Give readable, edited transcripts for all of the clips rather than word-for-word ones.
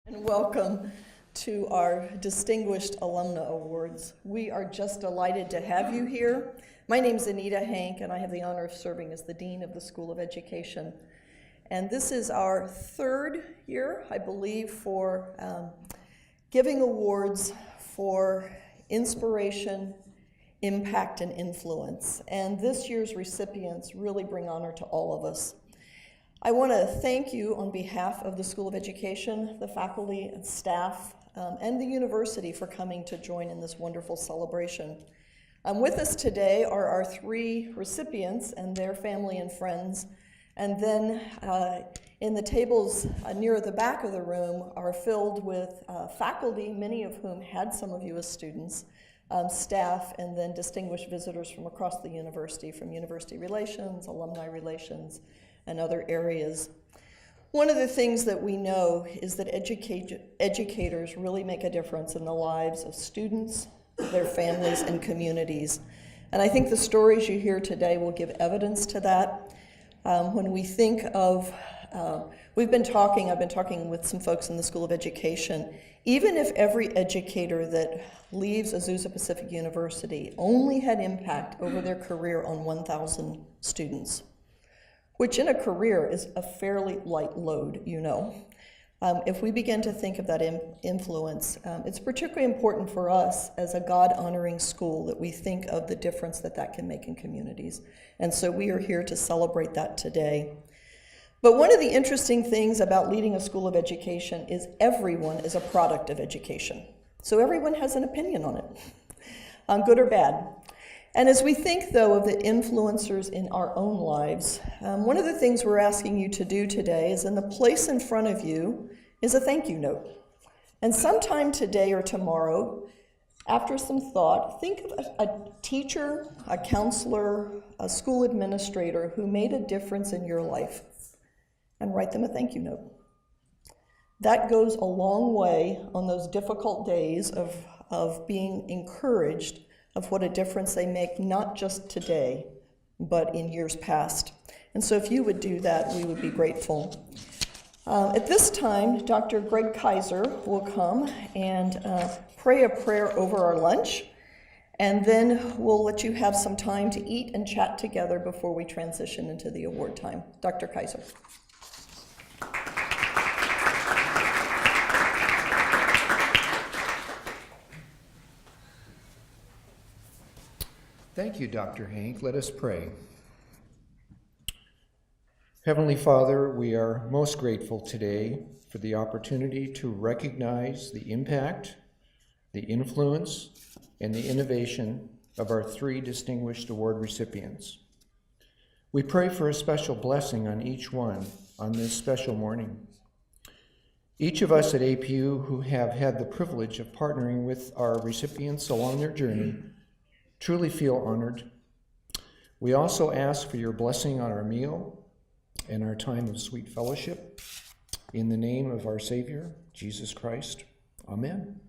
And welcome to our Distinguished Alumna Awards. We are just delighted to have you here. My name is Anita Hank, and I have the honor of serving as the Dean of the School of Education. And this is our third year, I believe, for giving awards for inspiration, impact, and influence. And this year's recipients really bring honor to all of us. I want to thank you on behalf of the School of Education, the faculty and staff, and the university for coming to join in this wonderful celebration. With us today are our three recipients and their family and friends, and then in the tables near the back of the room are filled with faculty, many of whom had some of you as students, staff, and then distinguished visitors from across the university, from university relations, alumni relations, and other areas. One of the things that we know is that educators really make a difference in the lives of students, their families, and communities. And I think the stories you hear today will give evidence to that. When we think of, I've been talking with some folks in the School of Education. Even if every educator that leaves Azusa Pacific University only had impact over their career on 1,000 students, which in a career is a fairly light load, you know. If we begin to think of that influence, it's particularly important for us as a God-honoring school that we think of the difference that that can make in communities. And so we are here to celebrate that today. But one of the interesting things about leading a school of education is everyone is a product of education. So everyone has an opinion on it, good or bad. And as we think, though, of the influencers in our own lives, one of the things we're asking you to do today is in the place in front of you is a thank you note. And sometime today or tomorrow, after some thought, think of a teacher, a counselor, a school administrator who made a difference in your life, and write them a thank you note. That goes a long way on those difficult days of being encouraged of what a difference they make, not just today, but in years past. And so if you would do that, we would be grateful. At this time, Dr. Greg Kaiser will come and pray a prayer over our lunch, and then we'll let you have some time to eat and chat together before we transition into the award time. Dr. Kaiser. Thank you, Dr. Hank. Let us pray. Heavenly Father, we are most grateful today for the opportunity to recognize the impact, the influence, and the innovation of our three distinguished award recipients. We pray for a special blessing on each one on this special morning. Each of us at APU who have had the privilege of partnering with our recipients along their journey truly feel honored. We also ask for your blessing on our meal and our time of sweet fellowship. In the name of our Savior, Jesus Christ. Amen.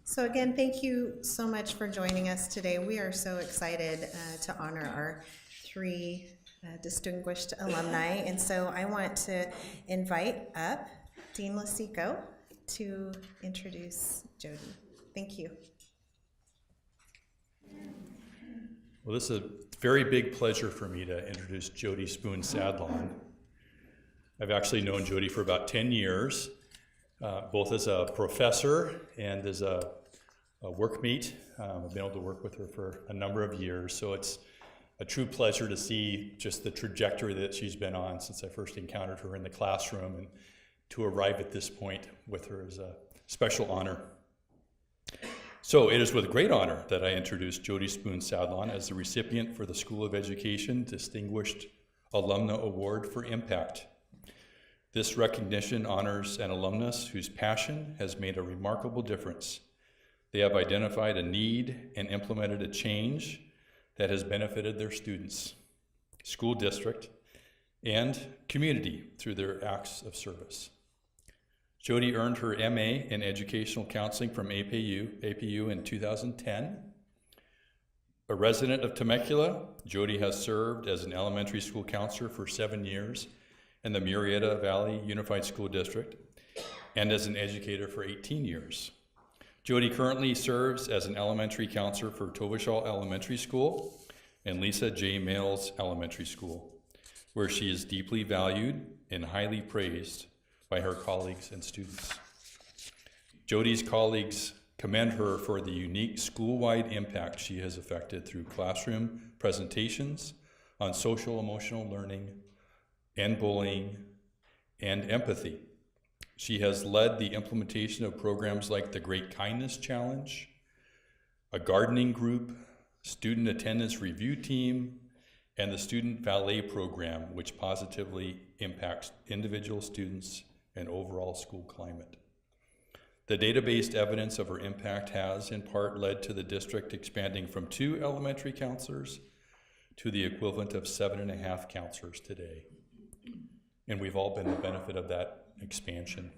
So again, thank you so much for joining us today. We are so excited to honor our three distinguished alumni. And so I want to invite up Dean Lasico to introduce Jody. Thank you. Well, this is a very big pleasure for me to introduce Jody Spoon Sadlon. I've actually known Jody for about 10 years, both as a professor and as a workmate. I've been able to work with her for a number of years, so it's a true pleasure to see just the trajectory that she's been on since I first encountered her in the classroom, and to arrive at this point with her is a special honor. So it is with great honor that I introduce Jody Spoon Sadlon as the recipient for the School of Education Distinguished Alumna Award for Impact. This recognition honors an alumnus whose passion has made a remarkable difference. They have identified a need and implemented a change that has benefited their students, school district, and community through their acts of service. Jody earned her MA in Educational Counseling from APU in 2010. A resident of Temecula, Jody has served as an elementary school counselor for 7 years in the Murrieta Valley Unified School District and as an educator for 18 years. Jody currently serves as an elementary counselor for Tovashall Elementary School and Lisa J. Males Elementary School, where she is deeply valued and highly praised by her colleagues and students. Jody's colleagues commend her for the unique school-wide impact she has affected through classroom presentations on social emotional learning and bullying and empathy. She has led the implementation of programs like the Great Kindness Challenge, a gardening group, student attendance review team, and the student valet program, which positively impacts individual students and overall school climate. The data-based evidence of her impact has, in part, led to the district expanding from 2 elementary counselors to the equivalent of 7.5 counselors today. And we've all been the benefit of that expansion.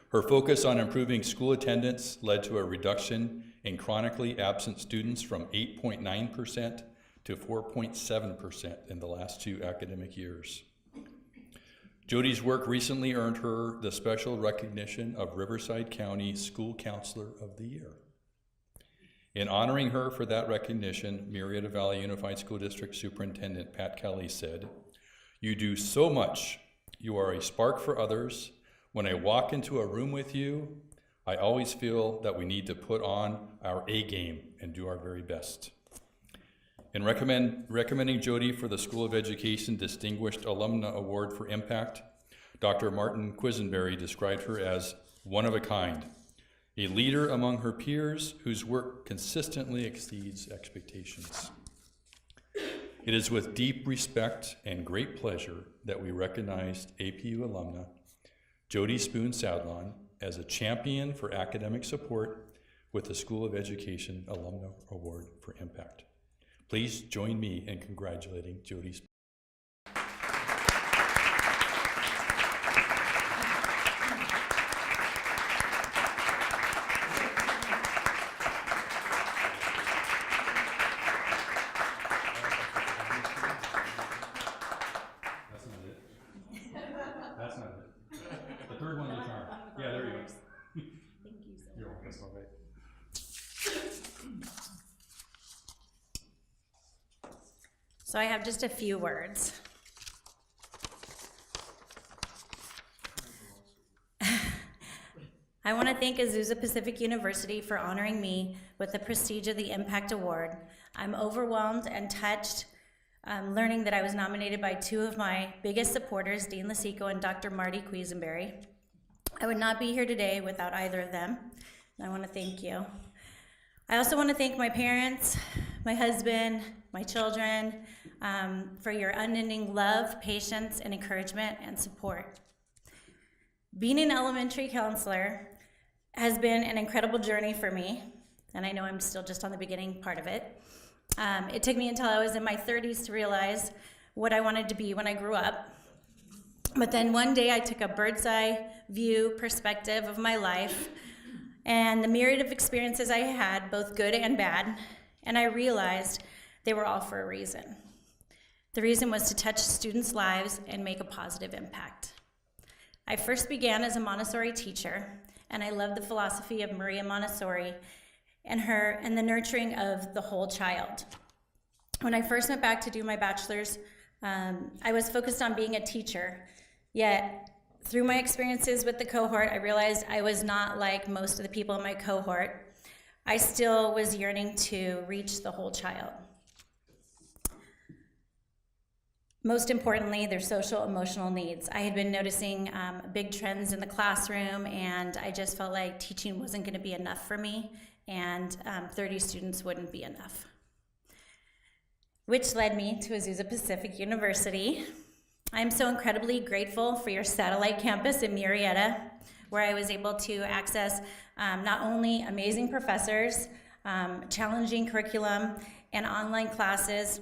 Her focus on improving school attendance led to a reduction in chronically absent students from 8.9% to 4.7% in the last 2 academic years. Jody's work recently earned her the special recognition of Riverside County School Counselor of the Year. In honoring her for that recognition, Murrieta Valley Unified School District Superintendent Pat Kelly said, "You do so much. You are a spark for others. When I walk into a room with you, I always feel that we need to put on our A game and do our very best." In recommending Jody for the School of Education Distinguished Alumna Award for Impact, Dr. Martin Quisenberry described her as one of a kind, a leader among her peers whose work consistently exceeds expectations. It is with deep respect and great pleasure that we recognized APU alumna Jody Spoon Sadlon as a champion for academic support with the School of Education Alumna Award for Impact. Please join me in congratulating Jody Spoon. That's not it. The third one is a charm. Yeah, there you go. Thank you so much. You're welcome. That's all right. So I have just a few words. I want to thank Azusa Pacific University for honoring me with the prestige of the Impact Award. I'm overwhelmed and touched learning that I was nominated by 2 of my biggest supporters, Dean Lasico and Dr. Marty Quisenberry. I would not be here today without either of them, and I want to thank you. I also want to thank my parents, my husband, my children, for your unending love, patience, and encouragement and support. Being an elementary counselor has been an incredible journey for me, and I know I'm still just on the beginning part of it. It took me until I was in my 30s to realize what I wanted to be when I grew up. But then one day I took a bird's eye view perspective of my life and the myriad of experiences I had, both good and bad, and I realized they were all for a reason. The reason was to touch students' lives and make a positive impact. I first began as a Montessori teacher, and I loved the philosophy of Maria Montessori and the nurturing of the whole child. When I first went back to do my bachelor's, I was focused on being a teacher, yet through my experiences with the cohort, I realized I was not like most of the people in my cohort. I still was yearning to reach the whole child. Most importantly, their social emotional needs. I had been noticing big trends in the classroom, and I just felt like teaching wasn't going to be enough for me, and 30 students wouldn't be enough. Which led me to Azusa Pacific University. I'm so incredibly grateful for your satellite campus in Murrieta, where I was able to access not only amazing professors, challenging curriculum, and online classes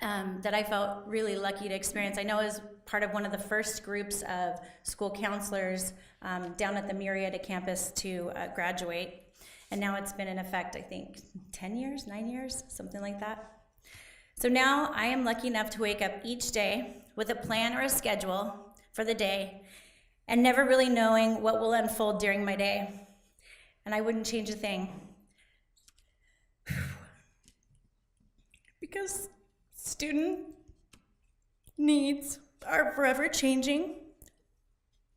that I felt really lucky to experience. I know I was part of one of the first groups of school counselors down at the Murrieta campus to graduate. And now it's been in effect, I think, 10 years, 9 years, something like that. So now I am lucky enough to wake up each day with a plan or a schedule for the day and never really knowing what will unfold during my day. And I wouldn't change a thing. Because student needs are forever changing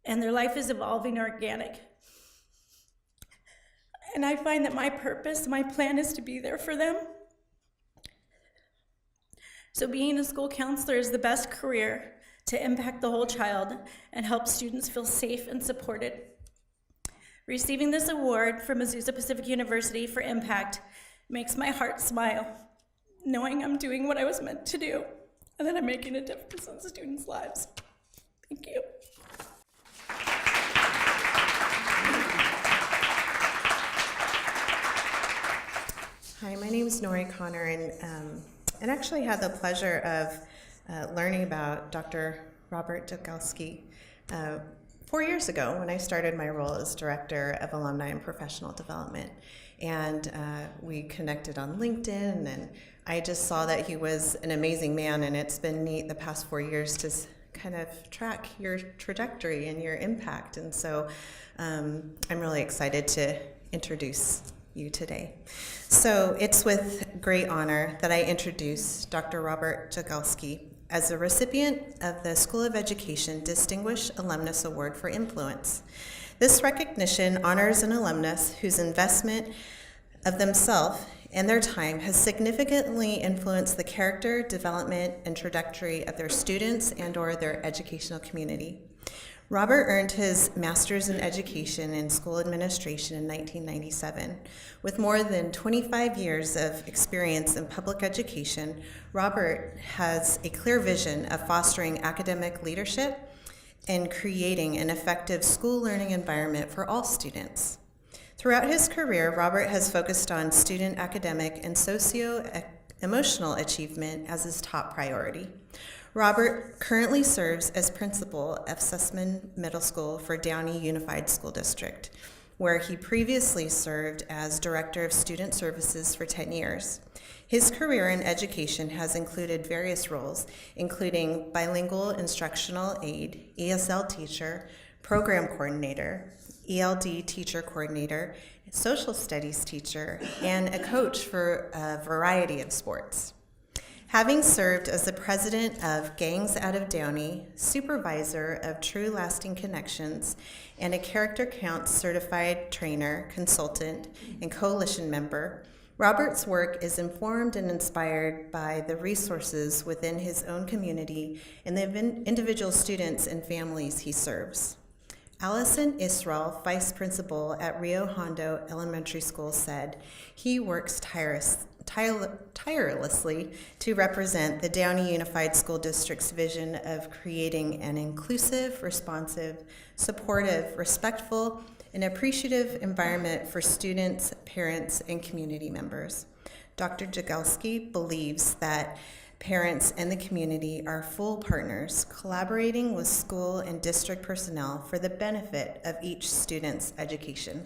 and their life is evolving organic. And I find that my purpose, my plan is to be there for them. So being a school counselor is the best career to impact the whole child and help students feel safe and supported. Receiving this award from Azusa Pacific University for Impact makes my heart smile, knowing I'm doing what I was meant to do and that I'm making a difference in students' lives. Thank you. Hi, my name is Noreen Conner, and actually had the pleasure of learning about Dr. Robert Jagelski 4 years ago when I started my role as Director of Alumni and Professional Development. And we connected on LinkedIn, and I just saw that he was an amazing man, and it's been neat the past 4 years to kind of track your trajectory and your impact. And so I'm really excited to introduce you today. So it's with great honor that I introduce Dr. Robert Jagelski as a recipient of the School of Education Distinguished Alumnus Award for Influence. This recognition honors an alumnus whose investment of themselves and their time has significantly influenced the character, development, and trajectory of their students and/or their educational community. Robert earned his master's in education and school administration in 1997. With more than 25 years of experience in public education, Robert has a clear vision of fostering academic leadership and creating an effective school learning environment for all students. Throughout his career, Robert has focused on student academic and socio-emotional achievement as his top priority. Robert currently serves as principal of Sussman Middle School for Downey Unified School District, where he previously served as Director of Student Services for 10 years. His career in education has included various roles, including bilingual instructional aide, ESL teacher, program coordinator, ELD teacher coordinator, social studies teacher, and a coach for a variety of sports. Having served as the president of Gangs Out of Downey, supervisor of True Lasting Connections, and a Character Counts certified trainer, consultant, and coalition member, Robert's work is informed and inspired by the resources within his own community and the individual students and families he serves. Allison Israel, vice principal at Rio Hondo Elementary School, said, "He works tirelessly to represent the Downey Unified School District's vision of creating an inclusive, responsive, supportive, respectful, and appreciative environment for students, parents, and community members." Dr. Jagelski believes that parents and the community are full partners, collaborating with school and district personnel for the benefit of each student's education.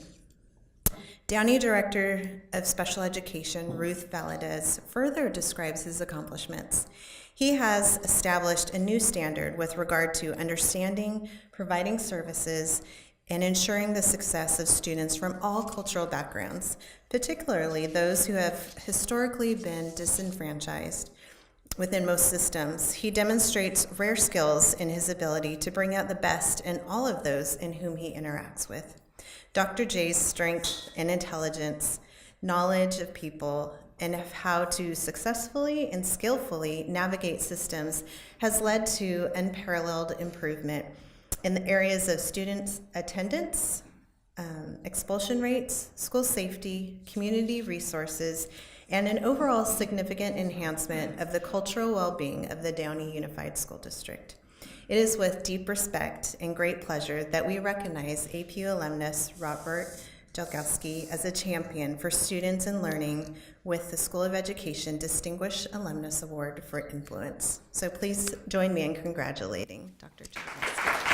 Downey Director of Special Education, Ruth Valadez, further describes his accomplishments. He has established a new standard with regard to understanding, providing services, and ensuring the success of students from all cultural backgrounds, particularly those who have historically been disenfranchised. Within most systems, he demonstrates rare skills in his ability to bring out the best in all of those in whom he interacts with. Dr. J's strength and intelligence, knowledge of people, and of how to successfully and skillfully navigate systems has led to unparalleled improvement in the areas of students' attendance, expulsion rates, school safety, community resources, and an overall significant enhancement of the cultural well-being of the Downey Unified School District. It is with deep respect and great pleasure that we recognize APU alumnus Robert Jagelski as a champion for students in learning with the School of Education Distinguished Alumnus Award for Influence. So please join me in congratulating Dr. Jagelski.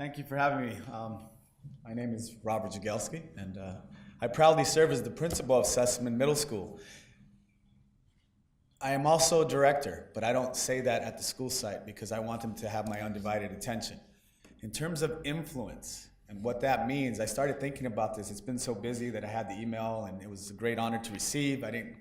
Thank you for having me. My name is Robert Jagelski, and I proudly serve as the principal of Sussman Middle School. I am also a director, but I don't say that at the school site because I want them to have my undivided attention. In terms of influence and what that means, I started thinking about this. It's been so busy that I had the email, and it was a great honor to receive. I didn't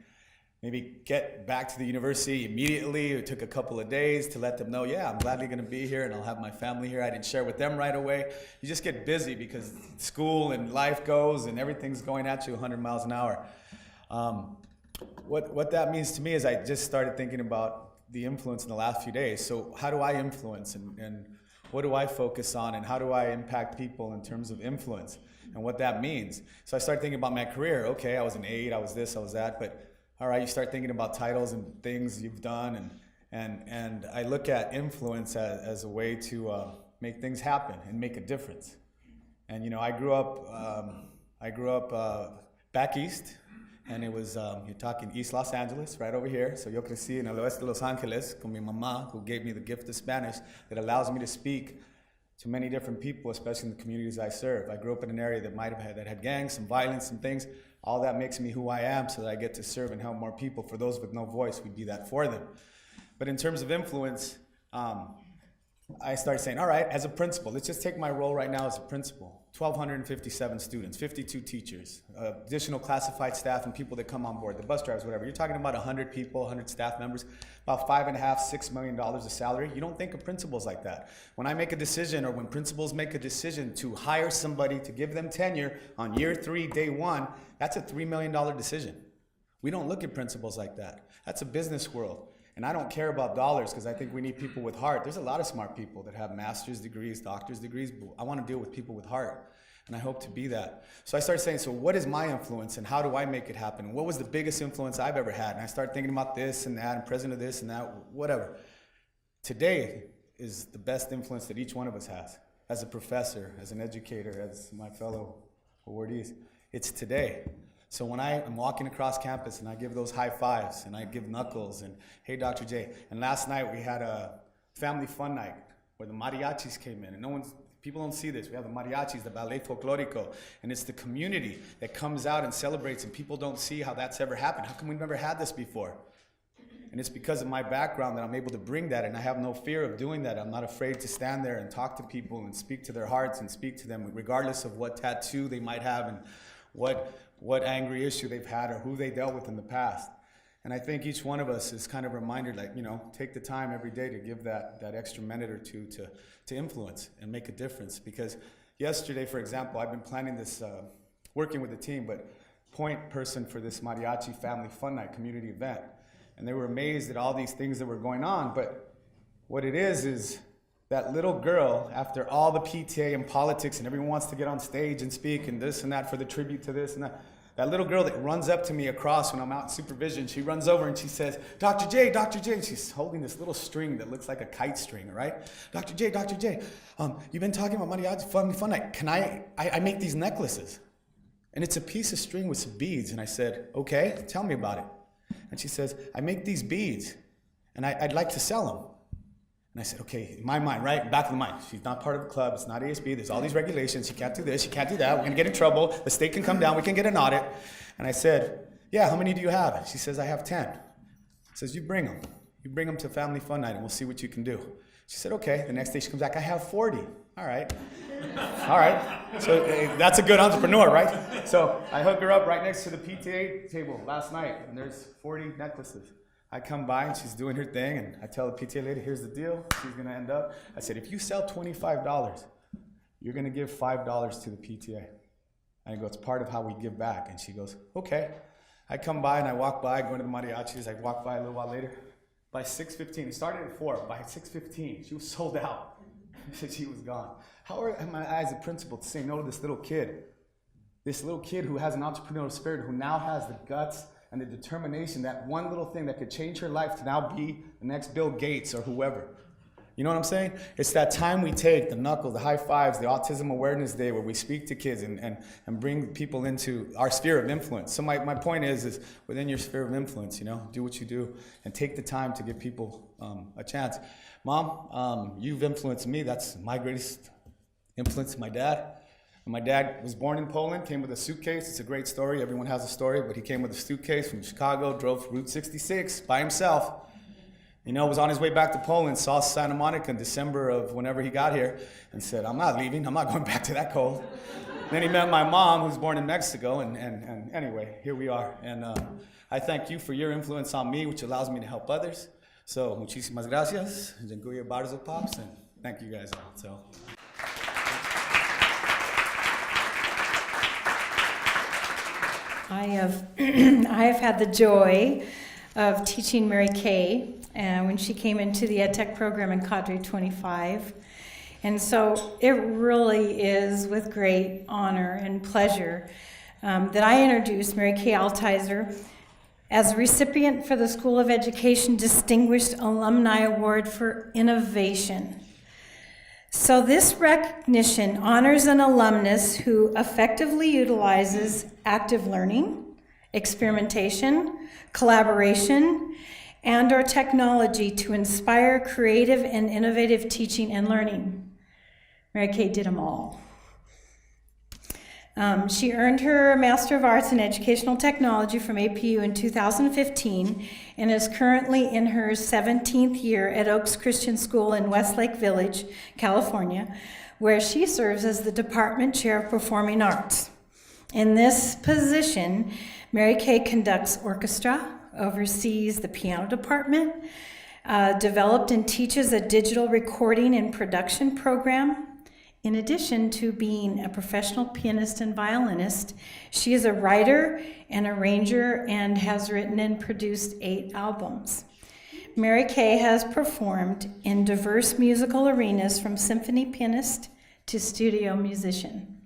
maybe get back to the university immediately. It took a couple of days to let them know, yeah, I'm gladly going to be here and I'll have my family here. I didn't share with them right away. You just get busy because school and life goes and everything's going at you 100 miles an hour. What that means to me is I just started thinking about the influence in the last few days. So how do I influence and what do I focus on and how do I impact people in terms of influence and what that means? So I started thinking about my career. Okay, I was an aide, I was this, I was that, but all right, you start thinking about titles and things you've done, and I look at influence as a way to make things happen and make a difference. And you know, I grew up back east, and it was you're talking East Los Angeles, right over here. So yo crecí en el oeste de Los Angeles con mi mamá, who gave me the gift of Spanish that allows me to speak to many different people, especially in the communities I serve. I grew up in an area that that had gangs, some violence, some things. All that makes me who I am so that I get to serve and help more people. For those with no voice, we be that for them. But in terms of influence, I started saying, all right, as a principal, let's just take my role right now as a principal. 1,257 students, 52 teachers, additional classified staff and people that come on board, the bus drivers, whatever. You're talking about 100 people, 100 staff members, about $5.5, $6 million of salary. You don't think of principals like that. When I make a decision or when principals make a decision to hire somebody to give them tenure on year 3, day 1, that's a $3 million decision. We don't look at principals like that. That's a business world. And I don't care about dollars because I think we need people with heart. There's a lot of smart people that have master's degrees, doctor's degrees, but I want to deal with people with heart. And I hope to be that. So I started saying, so what is my influence and how do I make it happen? And what was the biggest influence I've ever had? And I started thinking about this and that and president of this and that, whatever. Today is the best influence that each one of us has. As a professor, as an educator, as my fellow awardees. It's today. So when I am walking across campus and I give those high fives and I give knuckles and hey, Dr. J. And last night we had a family fun night where the mariachis came in and people don't see this. We have the mariachis, the ballet folklorico, and it's the community that comes out and celebrates and people don't see how that's ever happened. How come we've never had this before? And it's because of my background that I'm able to bring that and I have no fear of doing that. I'm not afraid to stand there and talk to people and speak to their hearts and speak to them regardless of what tattoo they might have and what angry issue they've had or who they dealt with in the past. And I think each one of us is kind of reminded, like, you know, take the time every day to give that extra minute or two to influence and make a difference. Because yesterday, for example, I've been planning this, working with the team, but point person for this mariachi family fun night community event. And they were amazed at all these things that were going on. But what it is that little girl, after all the PTA and politics and everyone wants to get on stage and speak and this and that for the tribute to this and that, that little girl that runs up to me across when I'm out in supervision, she runs over and she says, Dr. J, and she's holding this little string that looks like a kite string, right? Dr. J, you've been talking about mariachi fun night. Can I make these necklaces? And it's a piece of string with some beads. And I said, okay, tell me about it. And she says, I make these beads and I'd like to sell them. And I said, okay, in my mind, right, back of the mind, she's not part of the club, it's not ASB, there's all these regulations, she can't do this, she can't do that, we're gonna get in trouble, the state can come down, we can get an audit. And I said, yeah, how many do you have? She says, I have 10. I says, you bring them to family fun night and we'll see what you can do. She said, okay. The next day she comes back, I have 40. All right. So that's a good entrepreneur, right? So I hook her up right next to the PTA table last night and there's 40 necklaces. I come by and she's doing her thing and I tell the PTA lady, here's the deal, she's gonna end up. I said, if you sell $25, you're gonna give $5 to the PTA. And I go, it's part of how we give back. And she goes, okay. I come by and I walk by, going to the mariachis, I walk by a little while later. By 6:15, it started at 4, by 6:15, she was sold out. She was gone. How am I as a principal to say no to this little kid who has an entrepreneurial spirit, who now has the guts and the determination, that one little thing that could change her life to now be the next Bill Gates or whoever. You know what I'm saying? It's that time we take, the knuckle, the high fives, the Autism Awareness Day where we speak to kids and bring people into our sphere of influence. So my point is within your sphere of influence, you know, do what you do and take the time to give people a chance. Mom, you've influenced me. That's my greatest influenced my dad. And my dad was born in Poland, came with a suitcase. It's a great story. Everyone has a story, but he came with a suitcase from Chicago, drove Route 66 by himself. You know, was on his way back to Poland, saw Santa Monica in December of whenever he got here, and said, I'm not leaving. I'm not going back to that cold. Then he met my mom, who's born in Mexico, and anyway, here we are. And I thank you for your influence on me, which allows me to help others. So, muchísimas gracias. Dziękuję bardzo, Pops, and thank you guys all. So. I have had the joy of teaching Mary Kay when she came into the EdTech program in Cadre 25. And so it really is with great honor and pleasure that I introduce Mary Kay Altizer as recipient for the School of Education Distinguished Alumni Award for Innovation. So this recognition honors an alumnus who effectively utilizes active learning, experimentation, collaboration, and/or technology to inspire creative and innovative teaching and learning. Mary Kay did them all. She earned her Master of Arts in Educational Technology from APU in 2015 and is currently in her 17th year at Oaks Christian School in Westlake Village, California, where she serves as the Department Chair of Performing Arts. In this position, Mary Kay conducts orchestra, oversees the piano department, developed and teaches a digital recording and production program. In addition to being a professional pianist and violinist, she is a writer and arranger and has written and produced 8 albums. Mary Kay has performed in diverse musical arenas from symphony pianist to studio musician.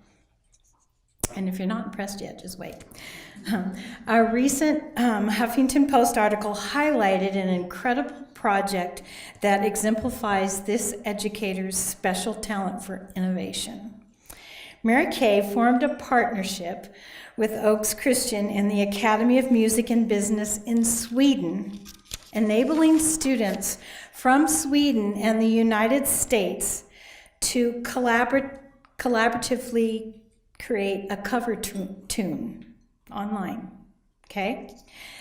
And if you're not impressed yet, just wait. A recent Huffington Post article highlighted an incredible project that exemplifies this educator's special talent for innovation. Mary Kay formed a partnership with Oaks Christian and the Academy of Music and Business in Sweden, enabling students from Sweden and the United States to collaboratively create a cover tune online. Okay?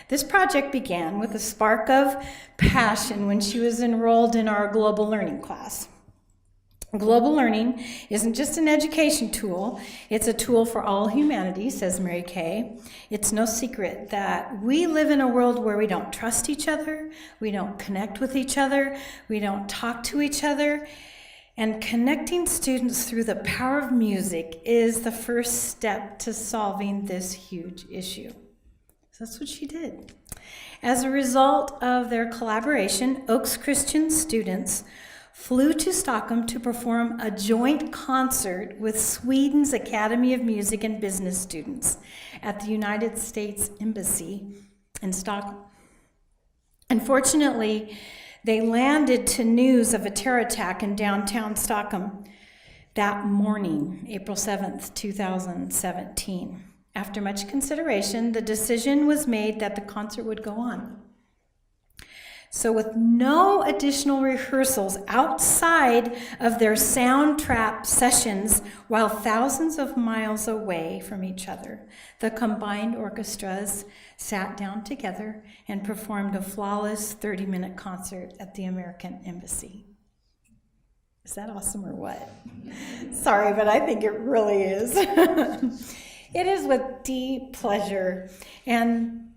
This project began with a spark of passion when she was enrolled in our Global Learning class. Global learning isn't just an education tool, it's a tool for all humanity, says Mary Kay. It's no secret that we live in a world where we don't trust each other, we don't connect with each other, we don't talk to each other, and connecting students through the power of music is the first step to solving this huge issue. So that's what she did. As a result of their collaboration, Oaks Christian students flew to Stockholm to perform a joint concert with Sweden's Academy of Music and Business students at the United States Embassy in Stockholm. Unfortunately, they landed to news of a terror attack in downtown Stockholm that morning, April 7th, 2017. After much consideration, the decision was made that the concert would go on. So with no additional rehearsals outside of their sound trap sessions while thousands of miles away from each other, the combined orchestras sat down together and performed a flawless 30-minute concert at the American Embassy. Is that awesome or what? Sorry, but I think it really is. It is with deep pleasure and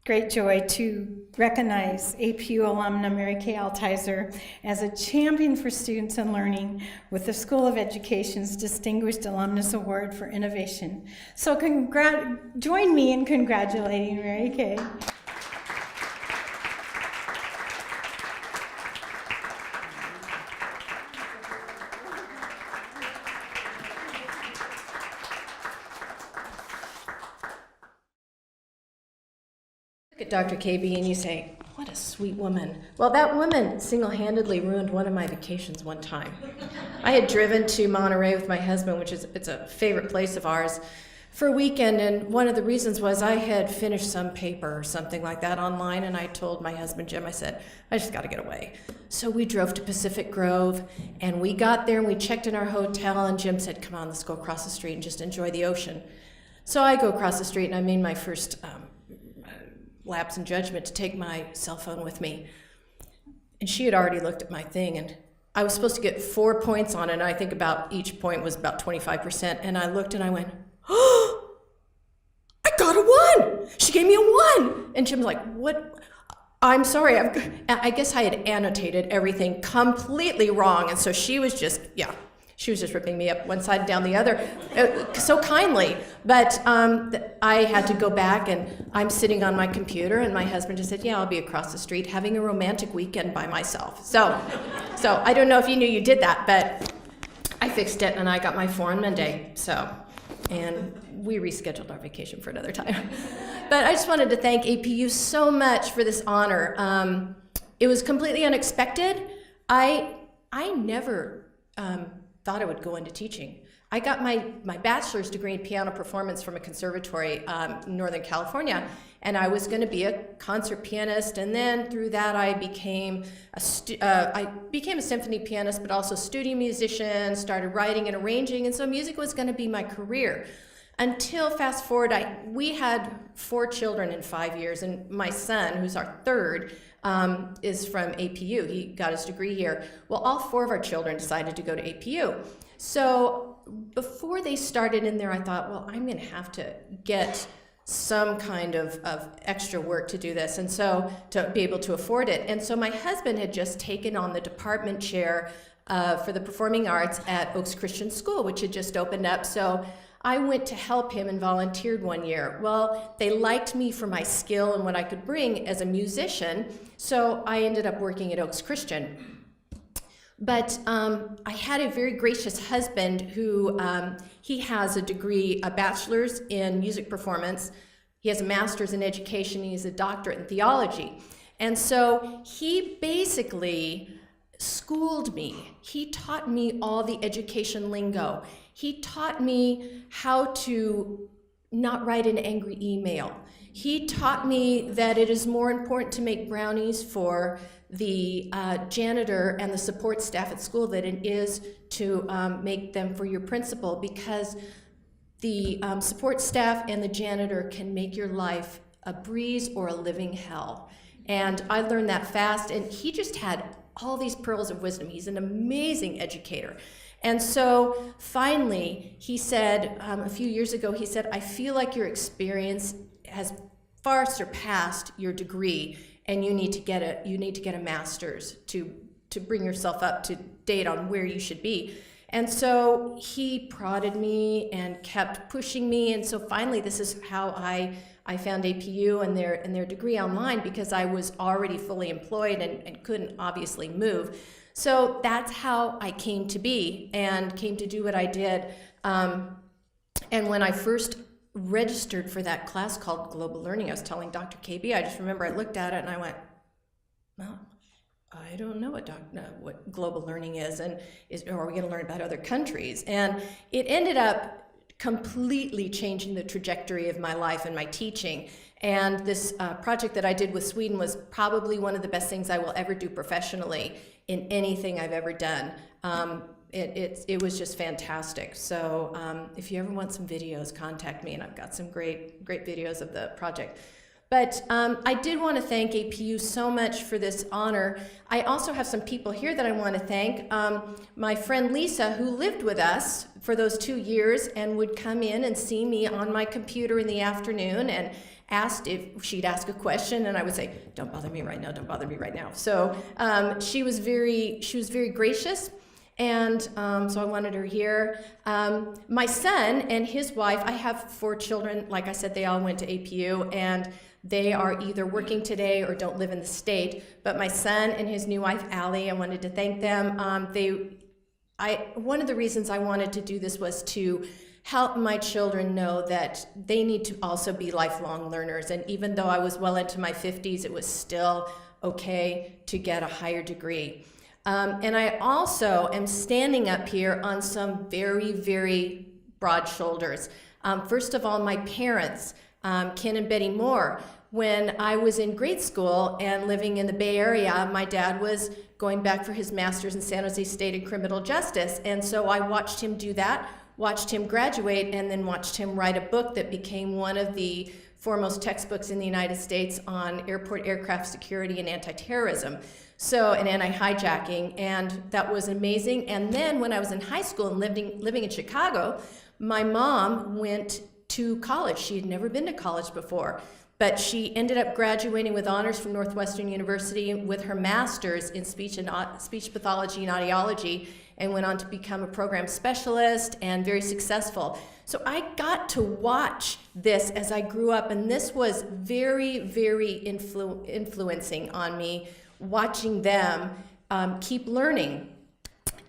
great joy to recognize APU alumna Mary Kay Altizer as a champion for students and learning with the School of Education's Distinguished Alumnus Award for Innovation. So join me in congratulating Mary Kay. Look at Dr. KB and you say, what a sweet woman. Well, that woman single-handedly ruined one of my vacations one time. I had driven to Monterey with my husband, it's a favorite place of ours, for a weekend, and one of the reasons was I had finished some paper or something like that online, and I told my husband Jim, I said, I just got to get away. So we drove to Pacific Grove, and we got there and we checked in our hotel, and Jim said, come on, let's go across the street and just enjoy the ocean. So I go across the street, and I made my first lapse in judgment to take my cell phone with me. And she had already looked at my thing, and I was supposed to get 4 points on it, and I think about each point was about 25%, and I looked and I went, oh, I got a 1. She gave me a 1. And Jim's like, what? I'm sorry. I guess I had annotated everything completely wrong. And so she was just, she was just ripping me up one side and down the other, so kindly. But I had to go back, and I'm sitting on my computer, and my husband just said, yeah, I'll be across the street having a romantic weekend by myself. So I don't know if you knew you did that, but I fixed it, and I got my 4 on Monday. And we rescheduled our vacation for another time. But I just wanted to thank APU so much for this honor. It was completely unexpected. I never thought I would go into teaching. I got my bachelor's degree in piano performance from a conservatory in Northern California, and I was going to be a concert pianist, and then through that I became a symphony pianist, but also studio musician, started writing and arranging, and so music was going to be my career. Until fast forward, we had 4 children in 5 years, and my son, who's our third, is from APU. He got his degree here. Well, all 4 of our children decided to go to APU. So before they started in there, I thought, well, I'm going to have to get some kind of extra work to do this, and so to be able to afford it. And so my husband had just taken on the department chair for the performing arts at Oaks Christian School, which had just opened up. So I went to help him and volunteered 1 year. Well, they liked me for my skill and what I could bring as a musician, so I ended up working at Oaks Christian. But I had a very gracious husband who, he has a degree, a bachelor's in music performance. He has a master's in education. He has a doctorate in theology. And so he basically schooled me. He taught me all the education lingo. He taught me how to not write an angry email. He taught me that it is more important to make brownies for the janitor and the support staff at school than it is to make them for your principal, because the support staff and the janitor can make your life a breeze or a living hell. And I learned that fast, and he just had all these pearls of wisdom. He's an amazing educator. And so finally, he said, a few years ago, he said, I feel like your experience has far surpassed your degree, and you need to get a master's to bring yourself up to date on where you should be. And so he prodded me and kept pushing me, and so finally this is how I found APU and their degree online, because I was already fully employed and couldn't obviously move. So that's how I came to be and came to do what I did. And when I first registered for that class called Global Learning, I was telling Dr. KB, I just remember I looked at it and I went, well, I don't know what global learning is, and are we going to learn about other countries? And it ended up completely changing the trajectory of my life and my teaching. And this project that I did with Sweden was probably one of the best things I will ever do professionally in anything I've ever done. It was just fantastic. So if you ever want some videos, contact me, and I've got some great videos of the project. But I did want to thank APU so much for this honor. I also have some people here that I want to thank. My friend Lisa, who lived with us for those 2 years and would come in and see me on my computer in the afternoon and asked if she'd ask a question, and I would say, don't bother me right now, don't bother me right now. So she was very gracious. And so I wanted her here. My son and his wife, I have 4 children. Like I said, they all went to APU, and they are either working today or don't live in the state. But my son and his new wife, Allie, I wanted to thank them. One of the reasons I wanted to do this was to help my children know that they need to also be lifelong learners. And even though I was well into my 50s, it was still okay to get a higher degree. And I also am standing up here on some very, very broad shoulders. First of all, my parents, Ken and Betty Moore. When I was in grade school and living in the Bay Area, my dad was going back for his master's in San Jose State in criminal justice. And so I watched him do that, watched him graduate, and then watched him write a book that became one of the foremost textbooks in the United States on airport aircraft security and anti-terrorism. And anti-hijacking, and that was amazing. And then when I was in high school and living in Chicago, my mom went to college. She had never been to college before. But she ended up graduating with honors from Northwestern University with her master's in speech pathology and audiology, and went on to become a program specialist and very successful. So I got to watch this as I grew up, and this was very, very influencing on me, watching them keep learning.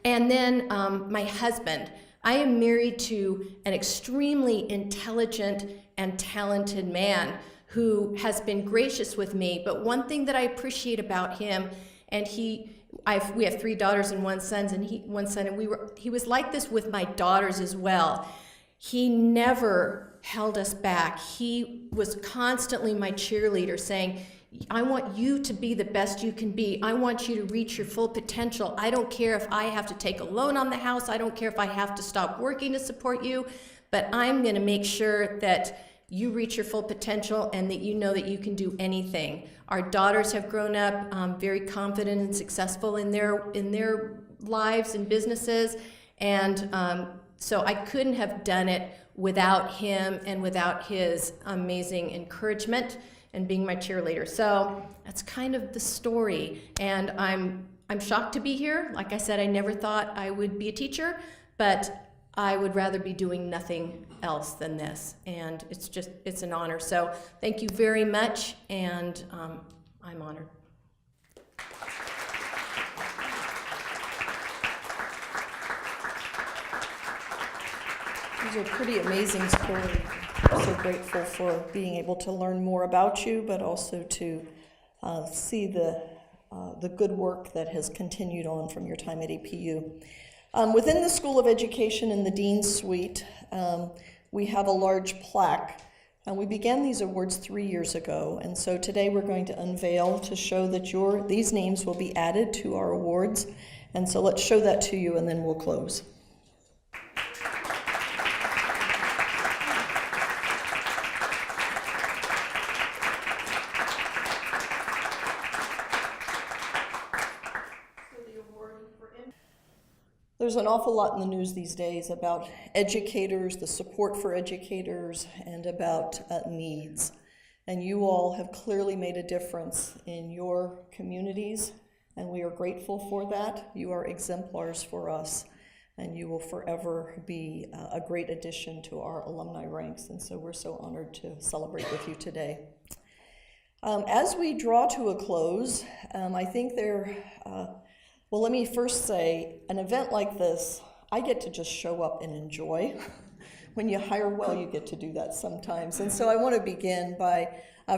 And then my husband. I am married to an extremely intelligent and talented man who has been gracious with me. But one thing that I appreciate about him, and we have 3 daughters and one son, and he was like this with my daughters as well. He never held us back. He was constantly my cheerleader, saying, I want you to be the best you can be. I want you to reach your full potential. I don't care if I have to take a loan on the house. I don't care if I have to stop working to support you, but I'm going to make sure that you reach your full potential and that you know that you can do anything. Our daughters have grown up very confident and successful in their lives and businesses, and so I couldn't have done it without him and without his amazing encouragement and being my cheerleader. So that's kind of the story, and I'm shocked to be here. Like I said, I never thought I would be a teacher, but I would rather be doing nothing else than this, and it's an honor. So thank you very much, and I'm honored. These are pretty amazing stories. I'm so grateful for being able to learn more about you, but also to see the good work that has continued on from your time at APU. Within the School of Education in the Dean's Suite, we have a large plaque, and we began these awards 3 years ago, and so today we're going to unveil to show that these names will be added to our awards, and so let's show that to you and then we'll close. There's an awful lot in the news these days about educators, the support for educators, and about needs. And you all have clearly made a difference in your communities, and we are grateful for that. You are exemplars for us, and you will forever be a great addition to our alumni ranks, and so we're so honored to celebrate with you today. As we draw to a close, I think well, let me first say, an event like this, I get to just show up and enjoy. When you hire well, you get to do that sometimes. And so I want to begin by,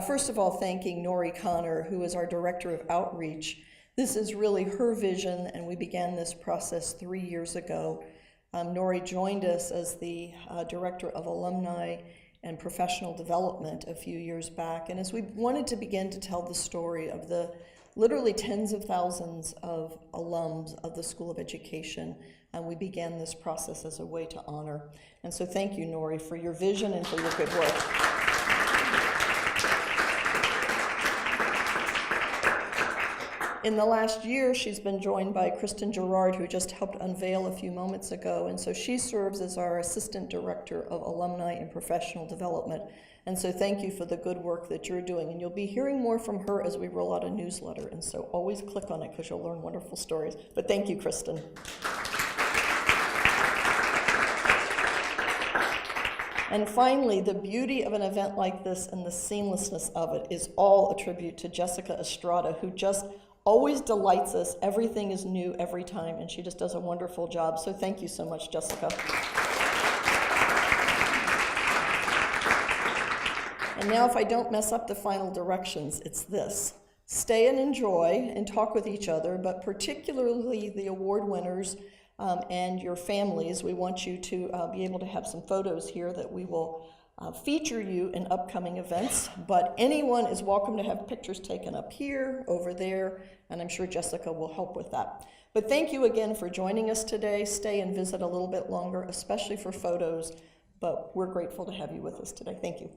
first of all, thanking Noreen Conner, who is our Director of Outreach. This is really her vision, and we began this process 3 years ago. Noreen joined us as the Director of Alumni and Professional Development a few years back. And as we wanted to begin to tell the story of the literally tens of thousands of alums of the School of Education, and we began this process as a way to honor. And so thank you, Noreen, for your vision and for your good work. In the last year, she's been joined by Kristen Gerard, who just helped unveil a few moments ago, and so she serves as our Assistant Director of Alumni and Professional Development. And so thank you for the good work that you're doing, and you'll be hearing more from her as we roll out a newsletter, and so always click on it because you'll learn wonderful stories. But thank you, Kristen. And finally, the beauty of an event like this and the seamlessness of it is all a tribute to Jessica Estrada, who just always delights us. Everything is new every time, and she just does a wonderful job. So thank you so much, Jessica. And now if I don't mess up the final directions, it's this. Stay and enjoy and talk with each other, but particularly the award winners, and your families. We want you to be able to have some photos here that we will feature you in upcoming events, but anyone is welcome to have pictures taken up here, over there, and I'm sure Jessica will help with that. But thank you again for joining us today. Stay and visit a little bit longer, especially for photos, but we're grateful to have you with us today. Thank you.